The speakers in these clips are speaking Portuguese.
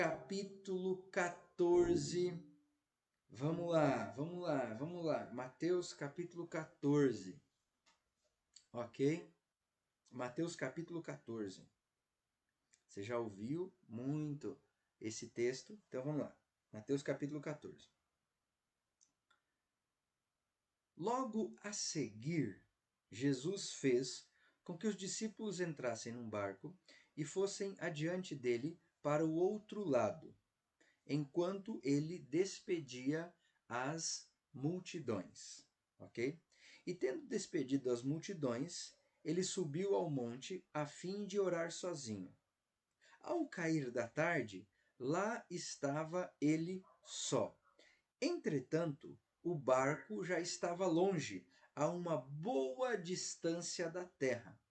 capítulo 14. Vamos lá. Mateus capítulo 14. Ok? Mateus capítulo 14. Você já ouviu muito esse texto? Então vamos lá. Mateus capítulo 14. Logo a seguir, Jesus fez com que os discípulos entrassem num barco e fossem adiante dele para o outro lado, enquanto ele despedia as multidões. Ok? E tendo despedido as multidões, ele subiu ao monte a fim de orar sozinho. Ao cair da tarde, lá estava ele só. Entretanto, o barco já estava longe, a uma boa distância da terra,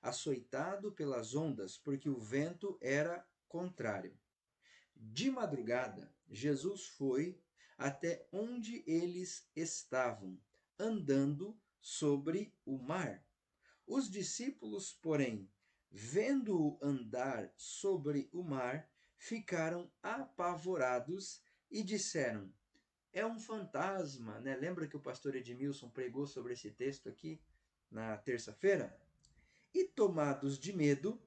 açoitado pelas ondas, porque o vento era contrário. De madrugada, Jesus foi até onde eles estavam, andando sobre o mar. Os discípulos, porém, vendo-o andar sobre o mar, ficaram apavorados e disseram: é um fantasma, né? Lembra que o pastor Edmilson pregou sobre esse texto aqui na terça-feira? E tomados de medo,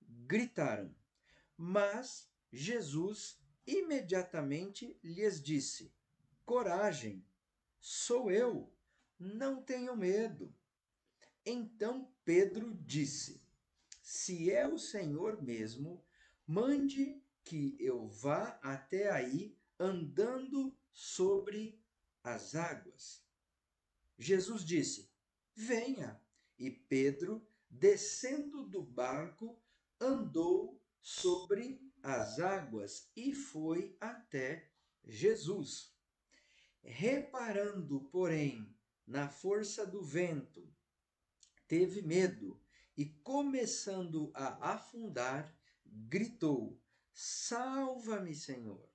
gritaram. Mas Jesus imediatamente lhes disse: coragem, sou eu, não tenham medo. Então Pedro disse: se é o Senhor mesmo, mande que eu vá até aí andando sobre as águas. Jesus disse: venha. E Pedro, descendo do barco, andou sobre as águas e foi até Jesus. Reparando, porém, na força do vento, teve medo e, começando a afundar, gritou: salva-me, Senhor!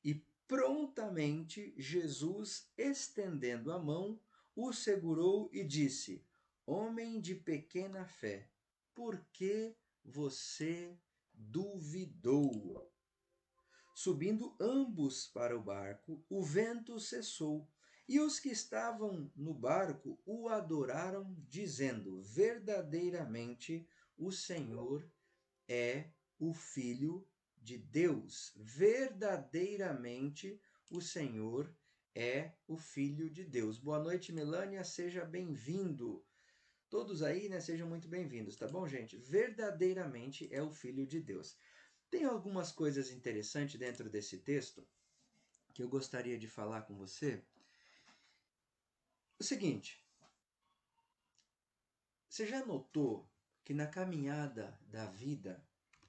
E prontamente Jesus, estendendo a mão, o segurou e disse: homem de pequena fé, por que você duvidou? Subindo ambos para o barco, o vento cessou, e os que estavam no barco o adoraram, dizendo: verdadeiramente o Senhor é o Filho de Deus. Verdadeiramente o Senhor é o Filho de Deus. Boa noite, Melânia, seja bem-vindo. Todos aí, né, sejam muito bem-vindos, tá bom, gente? Verdadeiramente é o Filho de Deus. Tem algumas coisas interessantes dentro desse texto que eu gostaria de falar com você. O seguinte, você já notou que na caminhada da vida,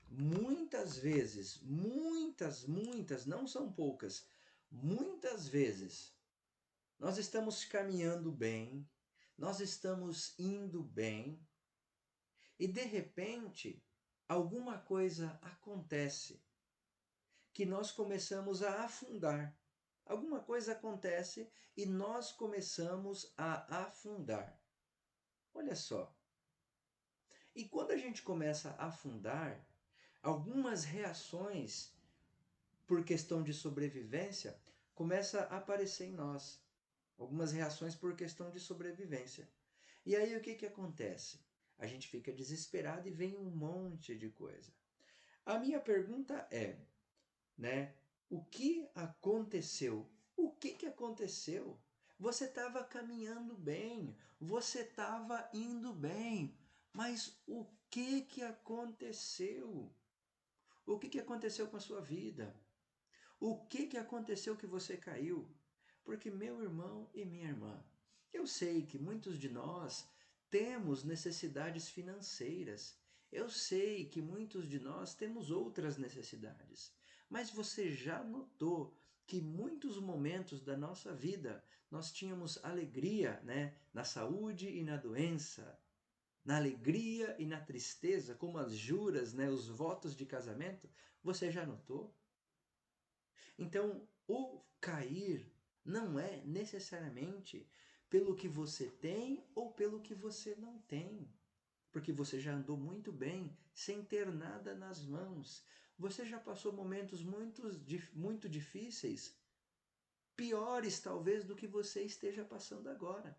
muitas vezes, muitas, não são poucas, muitas vezes, nós estamos caminhando bem, nós estamos indo bem, e de repente, alguma coisa acontece que nós começamos a afundar. Alguma coisa acontece e nós começamos a afundar. Olha só. E quando a gente começa a afundar, algumas reações por questão de sobrevivência começam a aparecer em nós. Algumas reações por questão de sobrevivência. E aí o que acontece? A gente fica desesperado e vem um monte de coisa. A minha pergunta é, né? O que aconteceu? O que aconteceu? Você estava caminhando bem, você estava indo bem, mas o que aconteceu? O que aconteceu com a sua vida? O que aconteceu que você caiu? Porque, meu irmão e minha irmã, eu sei que muitos de nós temos necessidades financeiras. Eu sei que muitos de nós temos outras necessidades. Mas você já notou que muitos momentos da nossa vida nós tínhamos alegria, né? Na saúde e na doença, na alegria e na tristeza, como as juras, né? Os votos de casamento. Você já notou? Então, o cair não é necessariamente pelo que você tem ou pelo que você não tem. Porque você já andou muito bem sem ter nada nas mãos. Você já passou momentos muito difíceis, piores talvez do que você esteja passando agora.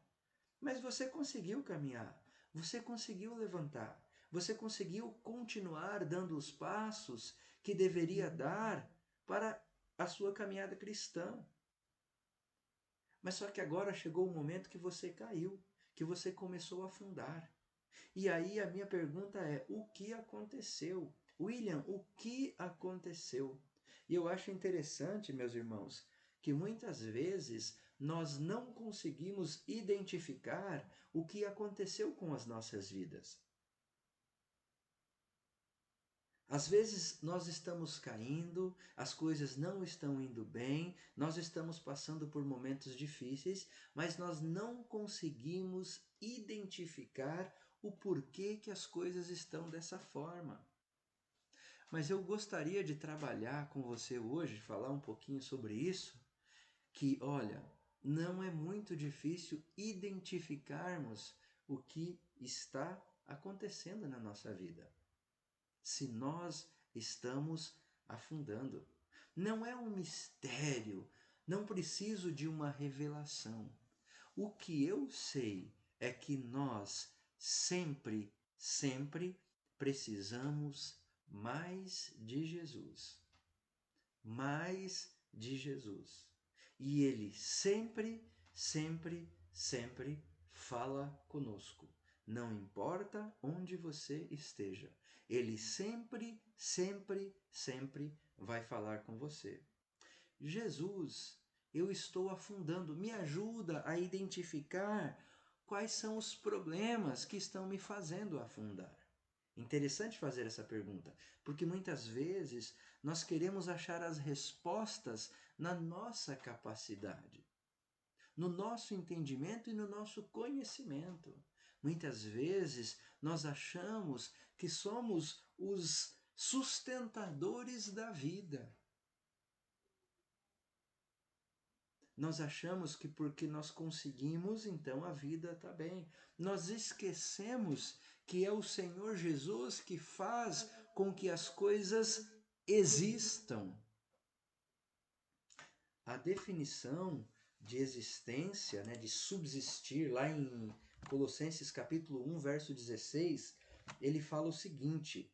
Mas você conseguiu caminhar, você conseguiu levantar, você conseguiu continuar dando os passos que deveria dar para a sua caminhada cristã. Mas só que agora chegou o momento que você caiu, que você começou a afundar. E aí a minha pergunta é: o que aconteceu? William, o que aconteceu? E eu acho interessante, meus irmãos, que muitas vezes nós não conseguimos identificar o que aconteceu com as nossas vidas. Às vezes nós estamos caindo, as coisas não estão indo bem, nós estamos passando por momentos difíceis, mas nós não conseguimos identificar o porquê que as coisas estão dessa forma. Mas eu gostaria de trabalhar com você hoje, falar um pouquinho sobre isso, que, olha, não é muito difícil identificarmos o que está acontecendo na nossa vida. Se nós estamos afundando. Não é um mistério, não preciso de uma revelação. O que eu sei é que nós sempre precisamos mais de Jesus. Mais de Jesus. E Ele sempre fala conosco. Não importa onde você esteja. Ele sempre vai falar com você. Jesus, eu estou afundando. Me ajuda a identificar quais são os problemas que estão me fazendo afundar. Interessante fazer essa pergunta, porque muitas vezes nós queremos achar as respostas na nossa capacidade, no nosso entendimento e no nosso conhecimento. Muitas vezes nós achamos que somos os sustentadores da vida. Nós achamos que porque nós conseguimos, então a vida está bem. Nós esquecemos que é o Senhor Jesus que faz com que as coisas existam. A definição de existência, né, de subsistir, lá em Colossenses capítulo 1, verso 16, ele fala o seguinte: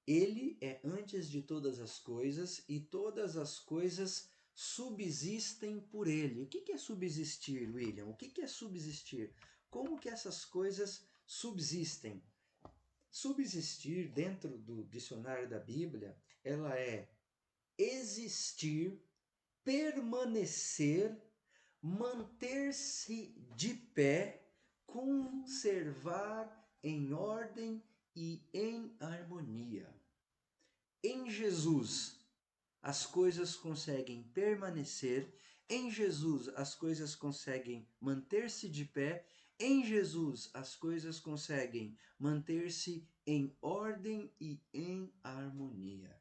Ele é antes de todas as coisas e todas as coisas subsistem por ele. O que é subsistir, William? O que é subsistir? Como que essas coisas subsistem? Subsistir, dentro do dicionário da Bíblia, ela é existir, permanecer, manter-se de pé, conservar em ordem e em harmonia. Em Jesus, as coisas conseguem permanecer, em Jesus, as coisas conseguem manter-se de pé, em Jesus, as coisas conseguem manter-se em ordem e em harmonia.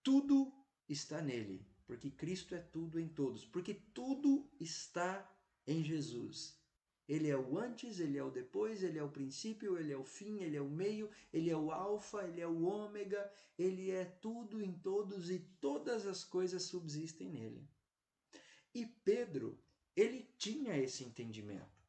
Tudo está nele, porque Cristo é tudo em todos, porque tudo está em Jesus. Ele é o antes, ele é o depois, ele é o princípio, ele é o fim, ele é o meio, ele é o alfa, ele é o ômega, ele é tudo em todos e todas as coisas subsistem nele. E Pedro, ele tinha esse entendimento.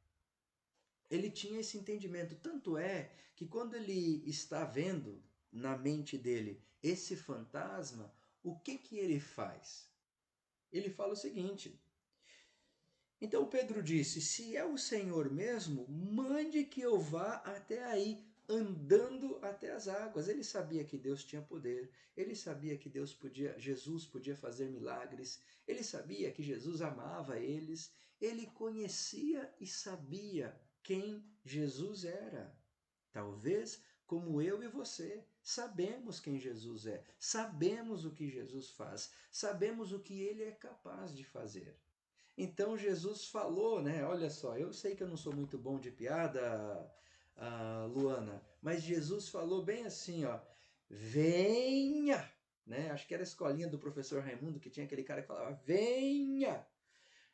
Ele tinha esse entendimento, tanto é que quando ele está vendo na mente dele esse fantasma, o que ele faz? Ele fala o seguinte: então Pedro disse: se é o Senhor mesmo, mande que eu vá até aí, andando até as águas. Ele sabia que Deus tinha poder, ele sabia que Jesus podia fazer milagres, ele sabia que Jesus amava eles, ele conhecia e sabia quem Jesus era. Talvez como eu e você, sabemos quem Jesus é, sabemos o que Jesus faz, sabemos o que ele é capaz de fazer. Então Jesus falou, né? Olha só, eu sei que eu não sou muito bom de piada, Luana, mas Jesus falou bem assim, ó, venha, né? Acho que era a escolinha do professor Raimundo que tinha aquele cara que falava, venha.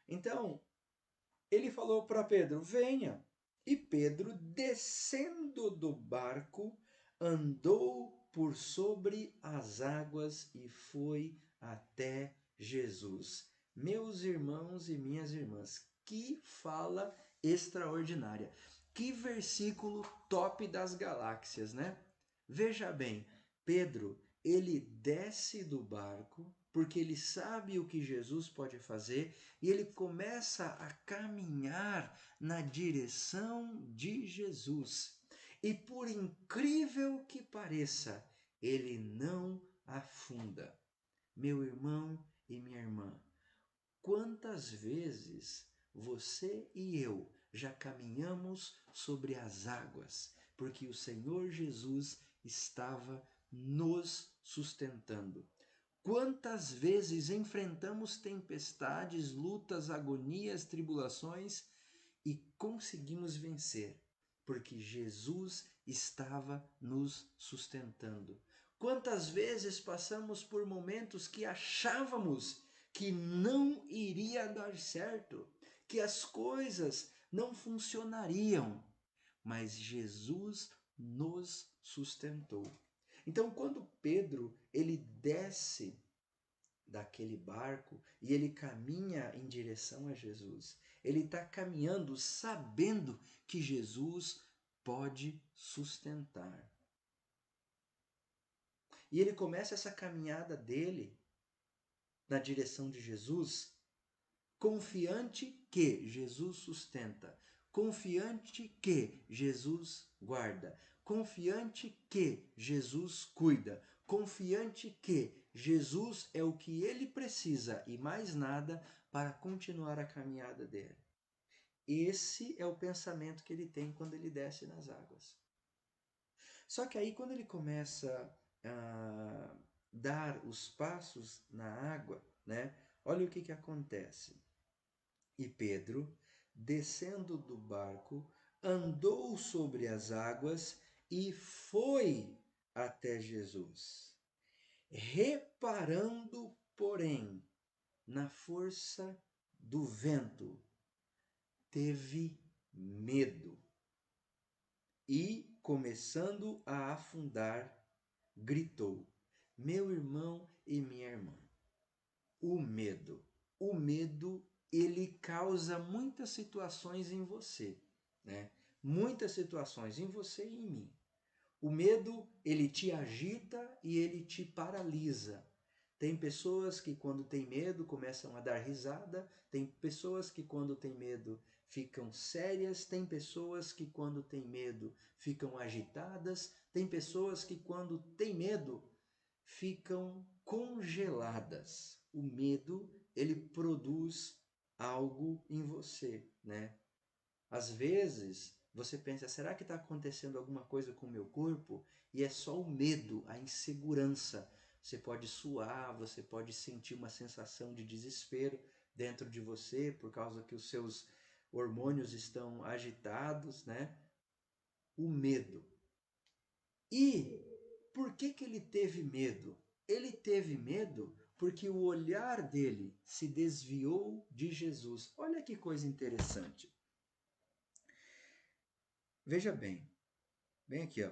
Então, ele falou para Pedro, venha. E Pedro, descendo do barco, andou por sobre as águas e foi até Jesus. Meus irmãos e minhas irmãs, que fala extraordinária. Que versículo top das galáxias, né? Veja bem, Pedro, ele desce do barco porque ele sabe o que Jesus pode fazer e ele começa a caminhar na direção de Jesus. E por incrível que pareça, ele não afunda. Meu irmão e minha irmã, quantas vezes você e eu já caminhamos sobre as águas, porque o Senhor Jesus estava nos sustentando. Quantas vezes enfrentamos tempestades, lutas, agonias, tribulações e conseguimos vencer, porque Jesus estava nos sustentando. Quantas vezes passamos por momentos que achávamos que não iria dar certo, que as coisas não funcionariam, mas Jesus nos sustentou. Então, quando Pedro ele desce daquele barco e ele caminha em direção a Jesus, ele está caminhando sabendo que Jesus pode sustentar. E ele começa essa caminhada dele na direção de Jesus, confiante que Jesus sustenta, confiante que Jesus guarda, confiante que Jesus cuida, confiante que Jesus é o que ele precisa e mais nada para continuar a caminhada dele. Esse é o pensamento que ele tem quando ele desce nas águas. Só que aí quando ele começa a dar os passos na água, né? Olha o que acontece. E Pedro, descendo do barco, andou sobre as águas e foi até Jesus. Reparando, porém, na força do vento, teve medo. E, começando a afundar, gritou: Meu irmão e minha irmã, o medo. O medo, ele causa muitas situações em você, né? Muitas situações em você e em mim. O medo, ele te agita e ele te paralisa. Tem pessoas que quando tem medo começam a dar risada, tem pessoas que quando tem medo ficam sérias, tem pessoas que quando tem medo ficam agitadas, tem pessoas que quando tem medo ficam congeladas. O medo, ele produz algo em você, né? Às vezes, você pensa, será que está acontecendo alguma coisa com o meu corpo? E é só o medo, a insegurança. Você pode suar, você pode sentir uma sensação de desespero dentro de você por causa que os seus hormônios estão agitados, né? O medo. E por que ele teve medo? Ele teve medo porque o olhar dele se desviou de Jesus. Olha que coisa interessante. Veja bem, bem aqui, ó.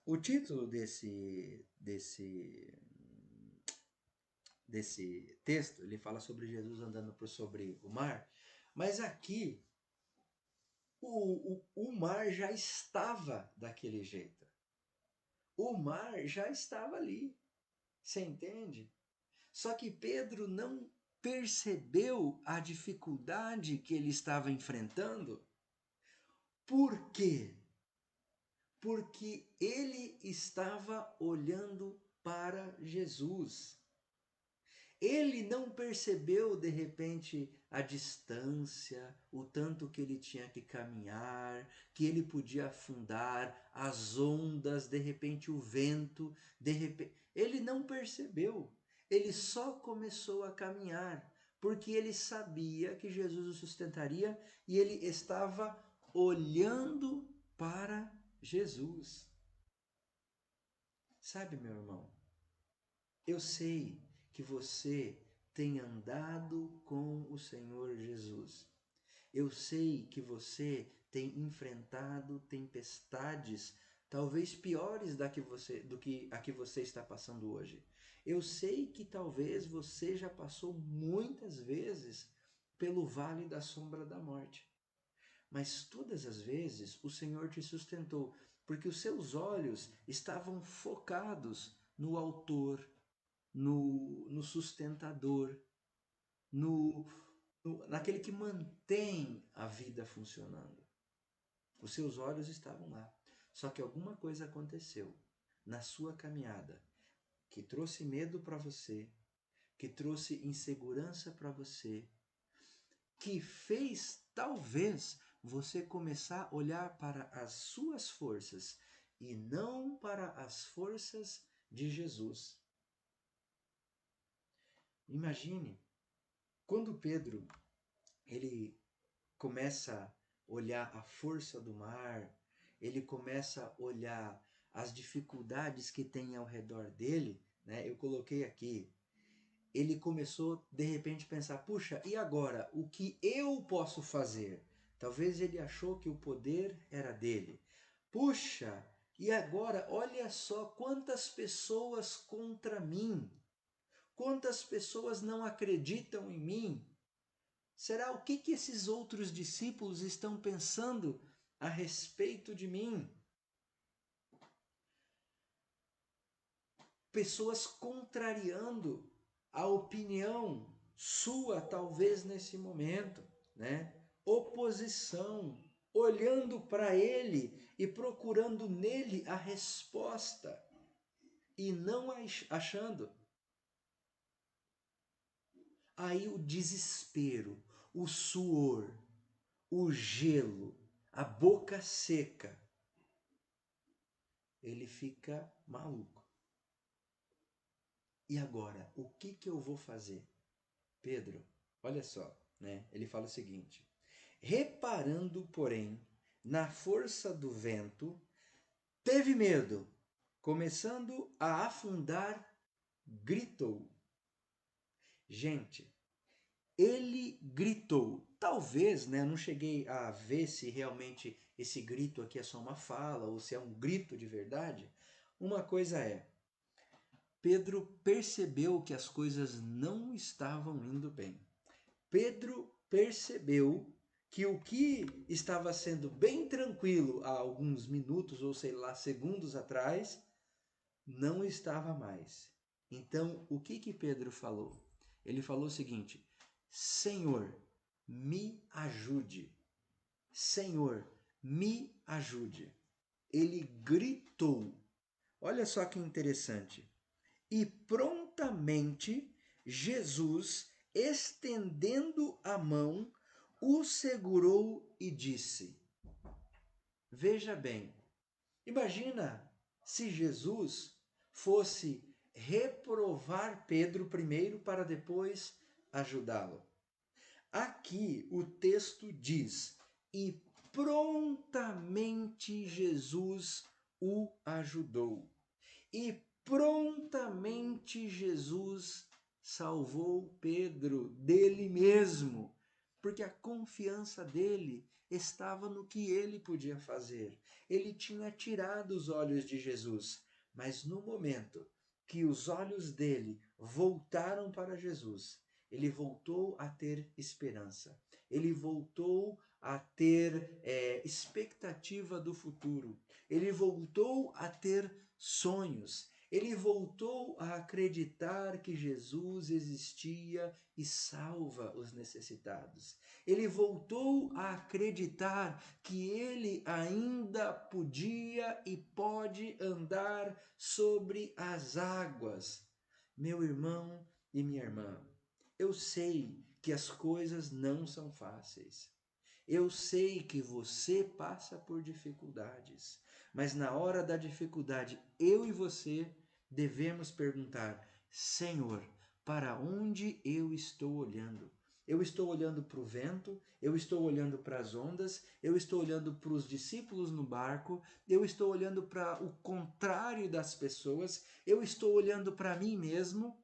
O título desse texto, ele fala sobre Jesus andando por sobre o mar, mas aqui o mar já estava daquele jeito. O mar já estava ali, você entende? Só que Pedro não percebeu a dificuldade que ele estava enfrentando. Por quê? Porque ele estava olhando para Jesus. Ele não percebeu de repente a distância, o tanto que ele tinha que caminhar, que ele podia afundar, as ondas, de repente o vento, de repente. Ele não percebeu. Ele só começou a caminhar, porque ele sabia que Jesus o sustentaria e ele estava olhando para Jesus. Sabe, meu irmão, eu sei que você tem andado com o Senhor Jesus. Eu sei que você tem enfrentado tempestades talvez piores do que a que você está passando hoje. Eu sei que talvez você já passou muitas vezes pelo vale da sombra da morte. Mas todas as vezes o Senhor te sustentou, porque os seus olhos estavam focados no autor, no sustentador, naquele que mantém a vida funcionando. Os seus olhos estavam lá. Só que alguma coisa aconteceu na sua caminhada que trouxe medo para você, que trouxe insegurança para você, que fez talvez você começar a olhar para as suas forças e não para as forças de Jesus. Imagine quando Pedro ele começa a olhar a força do mar, ele começa a olhar as dificuldades que tem ao redor dele, né? Eu coloquei aqui. Ele começou de repente a pensar: puxa, e agora? O que eu posso fazer? Talvez ele achou que o poder era dele. Puxa, e agora? Olha só quantas pessoas contra mim. Quantas pessoas não acreditam em mim? Será o que esses outros discípulos estão pensando a respeito de mim? Pessoas contrariando a opinião sua, talvez nesse momento, né? Oposição, olhando para ele e procurando nele a resposta e não achando. Aí o desespero, o suor, o gelo, a boca seca, ele fica maluco. E agora, o que eu vou fazer? Pedro, olha só, né? Ele fala o seguinte: reparando, porém, na força do vento, teve medo, começando a afundar, gritou. Gente, ele gritou. Talvez, né, eu não cheguei a ver se realmente esse grito aqui é só uma fala ou se é um grito de verdade. Uma coisa é, Pedro percebeu que as coisas não estavam indo bem. Pedro percebeu que o que estava sendo bem tranquilo há alguns minutos ou sei lá, segundos atrás, não estava mais. Então, o que Pedro falou? Ele falou o seguinte: Senhor, me ajude. Senhor, me ajude. Ele gritou. Olha só que interessante. E prontamente Jesus, estendendo a mão, o segurou e disse: veja bem, imagina se Jesus fosse reprovar Pedro primeiro para depois ajudá-lo. Aqui o texto diz: e prontamente Jesus o ajudou. E prontamente Jesus salvou Pedro dele mesmo, porque a confiança dele estava no que ele podia fazer. Ele tinha tirado os olhos de Jesus, mas no momento que os olhos dele voltaram para Jesus, ele voltou a ter esperança. Ele voltou a ter expectativa do futuro. Ele voltou a ter sonhos. Ele voltou a acreditar que Jesus existia e salva os necessitados. Ele voltou a acreditar que ele ainda podia e pode andar sobre as águas. Meu irmão e minha irmã, eu sei que as coisas não são fáceis. Eu sei que você passa por dificuldades, mas na hora da dificuldade, eu e você devemos perguntar: Senhor, para onde eu estou olhando? Eu estou olhando para o vento, eu estou olhando para as ondas, eu estou olhando para os discípulos no barco, eu estou olhando para o contrário das pessoas, eu estou olhando para mim mesmo.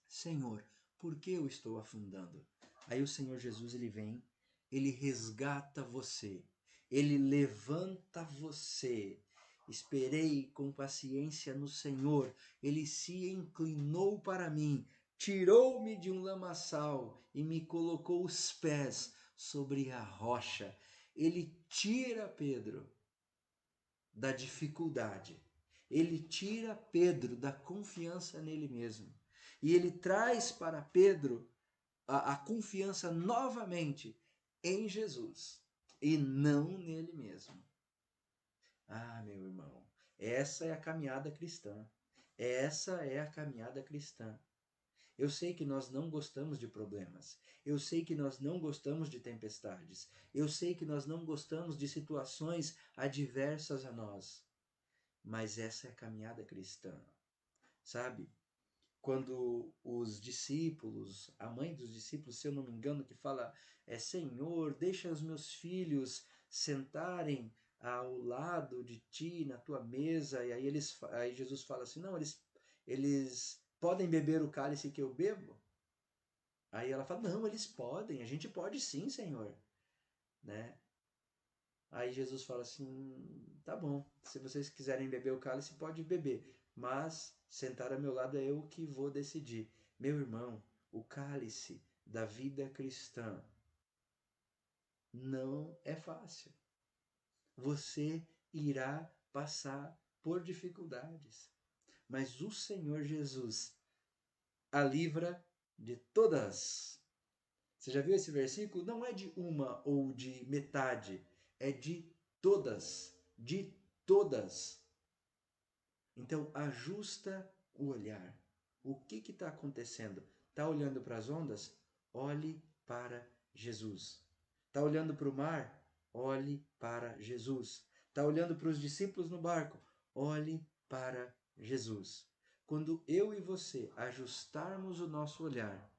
Senhor, por que eu estou afundando? Aí o Senhor Jesus ele vem, ele resgata você Ele levanta você. Esperei com paciência no Senhor. Ele se inclinou para mim, tirou-me de um lamaçal e me colocou os pés sobre a rocha. Ele tira Pedro da dificuldade. Ele tira Pedro da confiança nele mesmo. E ele traz para Pedro a confiança novamente em Jesus e não nele mesmo. Ah, meu irmão, essa é a caminhada cristã. Essa é a caminhada cristã. Eu sei que nós não gostamos de problemas. Eu sei que nós não gostamos de tempestades. Eu sei que nós não gostamos de situações adversas a nós. Mas essa é a caminhada cristã. Sabe? Quando os discípulos, a mãe dos discípulos, se eu não me engano, que fala, Senhor, deixa os meus filhos sentarem ao lado de ti na tua mesa, e aí Jesus fala assim, não, eles podem beber o cálice que eu bebo? Aí ela fala, não, eles podem, a gente pode sim, Senhor, né? Aí Jesus fala assim, tá bom, se vocês quiserem beber o cálice, pode beber, mas sentar ao meu lado é eu que vou decidir. Meu irmão, o cálice da vida cristã não é fácil. Você irá passar por dificuldades, mas o Senhor Jesus a livra de todas. Você já viu esse versículo? Não é de uma ou de metade, é de todas, de todas. Então, ajusta o olhar. O que está acontecendo? Está olhando para as ondas? Olhe para Jesus. Está olhando para o mar? Olhe para Jesus. Está olhando para os discípulos no barco? Olhe para Jesus. Quando eu e você ajustarmos o nosso olhar,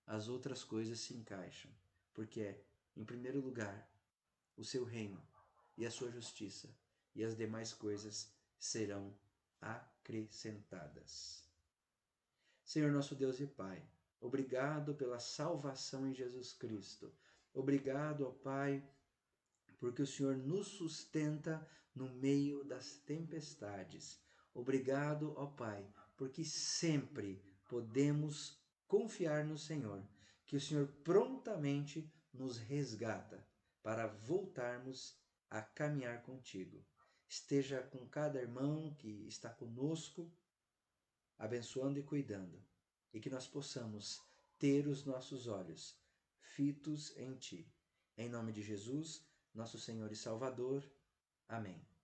as outras coisas se encaixam. Porque é, em primeiro lugar, o seu reino e a sua justiça, e as demais coisas serão acrescentadas. Senhor nosso Deus e Pai, obrigado pela salvação em Jesus Cristo. Obrigado, ó Pai, porque o Senhor nos sustenta no meio das tempestades. Obrigado, ó Pai, porque sempre podemos confiar no Senhor, que o Senhor prontamente nos resgata para voltarmos a caminhar contigo. Esteja com cada irmão que está conosco, abençoando e cuidando, e que nós possamos ter os nossos olhos fitos em Ti. Em nome de Jesus, nosso Senhor e Salvador. Amém.